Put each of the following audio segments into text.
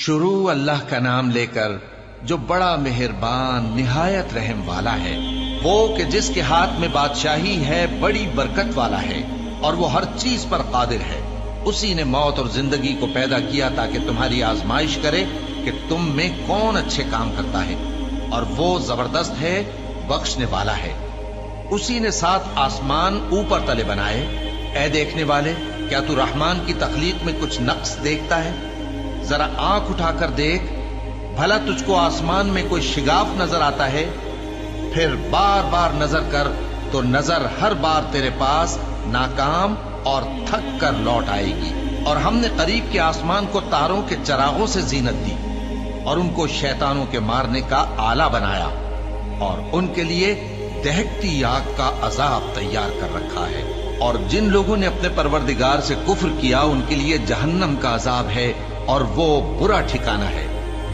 شروع اللہ کا نام لے کر جو بڑا مہربان نہایت رحم والا ہے، وہ کہ جس کے ہاتھ میں بادشاہی ہے، بڑی برکت والا ہے اور وہ ہر چیز پر قادر ہے۔ اسی نے موت اور زندگی کو پیدا کیا تاکہ تمہاری آزمائش کرے کہ تم میں کون اچھے کام کرتا ہے، اور وہ زبردست ہے، بخشنے والا ہے۔ اسی نے 7 آسمان اوپر تلے بنائے۔ اے دیکھنے والے، کیا تو رحمان کی تخلیق میں کچھ نقص دیکھتا ہے؟ ذرا آنکھ اٹھا کر دیکھ، بھلا تجھ کو آسمان میں کوئی شگاف نظر آتا ہے؟ پھر بار بار نظر کر تو نظر ہر بار تیرے پاس ناکام اور تھک کر لوٹ آئے گی۔ اور ہم نے قریب کے آسمان کو تاروں کے چراغوں سے زینت دی اور ان کو شیطانوں کے مارنے کا آلہ بنایا، اور ان کے لیے دہکتی آگ کا عذاب تیار کر رکھا ہے۔ اور جن لوگوں نے اپنے پروردگار سے کفر کیا ان کے لیے جہنم کا عذاب ہے، اور وہ برا ٹھکانہ ہے۔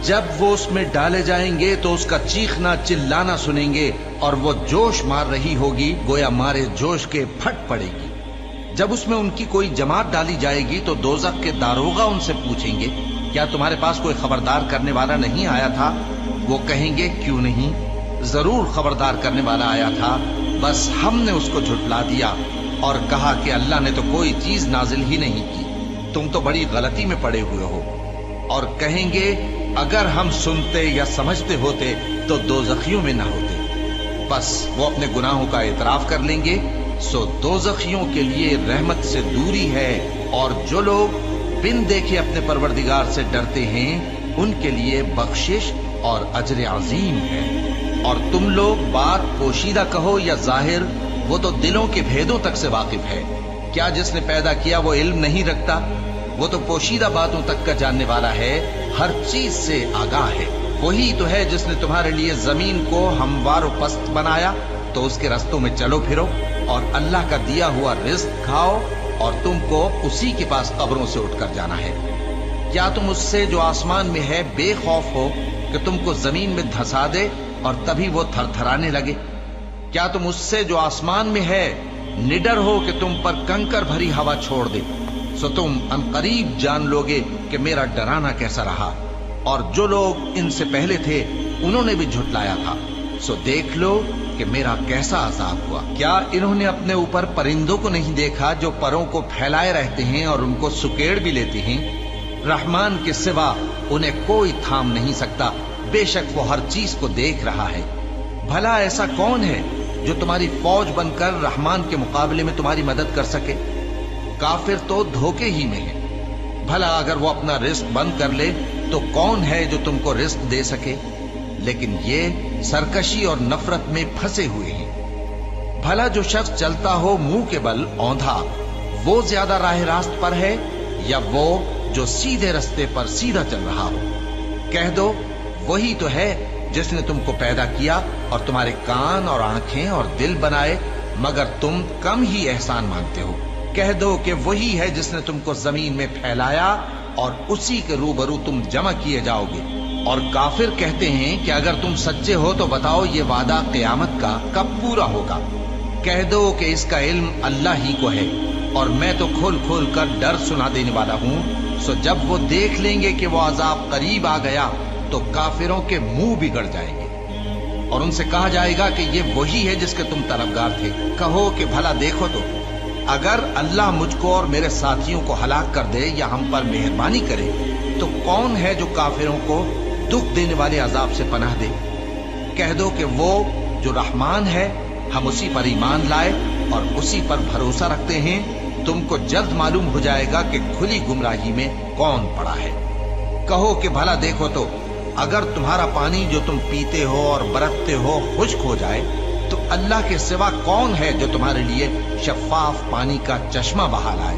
جب وہ اس میں ڈالے جائیں گے تو اس کا چیخنا چلانا سنیں گے، اور وہ جوش مار رہی ہوگی گویا مارے جوش کے پھٹ پڑے گی۔ جب اس میں ان کی کوئی جماعت ڈالی جائے گی تو دوزخ کے داروغہ ان سے پوچھیں گے، کیا تمہارے پاس کوئی خبردار کرنے والا نہیں آیا تھا؟ وہ کہیں گے، کیوں نہیں، ضرور خبردار کرنے والا آیا تھا، بس ہم نے اس کو جھٹلا دیا اور کہا کہ اللہ نے تو کوئی چیز نازل ہی نہیں کی، تم تو بڑی غلطی میں پڑے ہوئے ہو۔ اور کہیں گے، اگر ہم سنتے یا سمجھتے ہوتے تو دوزخیوں میں نہ ہوتے۔ بس وہ اپنے گناہوں کا اعتراف کر لیں گے، سو دوزخیوں کے لیے رحمت سے دوری ہے، اور جو لوگ بن دیکھے اپنے پروردگار سے ڈرتے ہیں ان کے لیے بخشش اور اجر عظیم ہے۔ اور تم لوگ بات پوشیدہ کہو یا ظاہر، وہ تو دلوں کے بھیدوں تک سے واقف ہے۔ کیا جس نے پیدا کیا وہ علم نہیں رکھتا؟ وہ تو پوشیدہ باتوں تک کا جاننے والا ہے، ہر چیز سے آگاہ ہے۔ وہی تو ہے جس نے تمہارے لیے زمین کو ہموار و پست بنایا، تو اس کے رستوں میں چلو پھرو اور اللہ کا دیا ہوا رزق کھاؤ، اور تم کو اسی کے پاس قبروں سے اٹھ کر جانا ہے۔ کیا تم اس سے جو آسمان میں ہے بے خوف ہو کہ تم کو زمین میں دھسا دے اور تبھی وہ تھر تھرانے لگے؟ کیا تم اس سے جو آسمان میں ہے نڈر ہو کہ تم پر کنکر بھری ہوا چھوڑ دے؟ سو تم ان قریب جان لوگے کہ میرا ڈرانا کیسا رہا، اور جو لوگ ان سے پہلے تھے انہوں نے بھی جھٹلایا تھا، سو دیکھ لو کہ میرا کیسا عذاب ہوا۔ کیا انہوں نے اپنے اوپر پرندوں کو نہیں دیکھا جو پروں کو پھیلائے رہتے ہیں اور ان کو سکیڑ بھی لیتے ہیں؟ رحمان کے سوا انہیں کوئی تھام نہیں سکتا، بے شک وہ ہر چیز کو دیکھ رہا ہے۔ بھلا ایسا کون ہے جو تمہاری فوج بن کر رحمان کے مقابلے میں تمہاری مدد کر سکے؟ کافر تو دھوکے ہی میں ہے۔ بھلا اگر وہ اپنا رزق بند کر لے تو کون ہے جو تم کو رزق دے سکے؟ لیکن یہ سرکشی اور نفرت میں پھنسے ہوئے ہیں۔ بھلا جو شخص چلتا ہو منہ کے بل اوندھا، وہ زیادہ راہ راست پر ہے یا وہ جو سیدھے رستے پر سیدھا چل رہا ہو؟ کہہ دو، وہی تو ہے جس نے تم کو پیدا کیا اور تمہارے کان اور آنکھیں اور دل بنائے، مگر تم کم ہی احسان مانگتے ہو۔ کہہ دو کہ وہی ہے جس نے تم کو زمین میں پھیلایا اور اسی کے روبرو تم جمع کیے جاؤ گے۔ اور کافر کہتے ہیں کہ اگر تم سچے ہو تو بتاؤ یہ وعدہ قیامت کا کب پورا ہوگا؟ کہہ دو کہ اس کا علم اللہ ہی کو ہے، اور میں تو کھول کھول کر ڈر سنا دینے والا ہوں۔ سو جب وہ دیکھ لیں گے کہ وہ عذاب قریب آ گیا تو کافروں کے منہ بگڑ جائیں گے، اور ان سے کہا جائے گا کہ یہ وہی ہے جس کے تم طلبگار تھے۔ کہو کہ بھلا دیکھو تو، اگر اللہ مجھ کو اور میرے ساتھیوں کو ہلاک کر دے یا ہم پر مہربانی کرے تو کون ہے جو کافروں کو دکھ دینے والے عذاب سے پناہ دے؟ کہہ دو کہ وہ جو رحمان ہے، ہم اسی پر ایمان لائے اور اسی پر بھروسہ رکھتے ہیں۔ تم کو جلد معلوم ہو جائے گا کہ کھلی گمراہی میں کون پڑا ہے۔ کہو کہ بھلا دیکھو تو، اگر تمہارا پانی جو تم پیتے ہو اور برتتے ہو خشک ہو جائے تو اللہ کے سوا کون ہے جو تمہارے لیے شفاف پانی کا چشمہ بہا لائے؟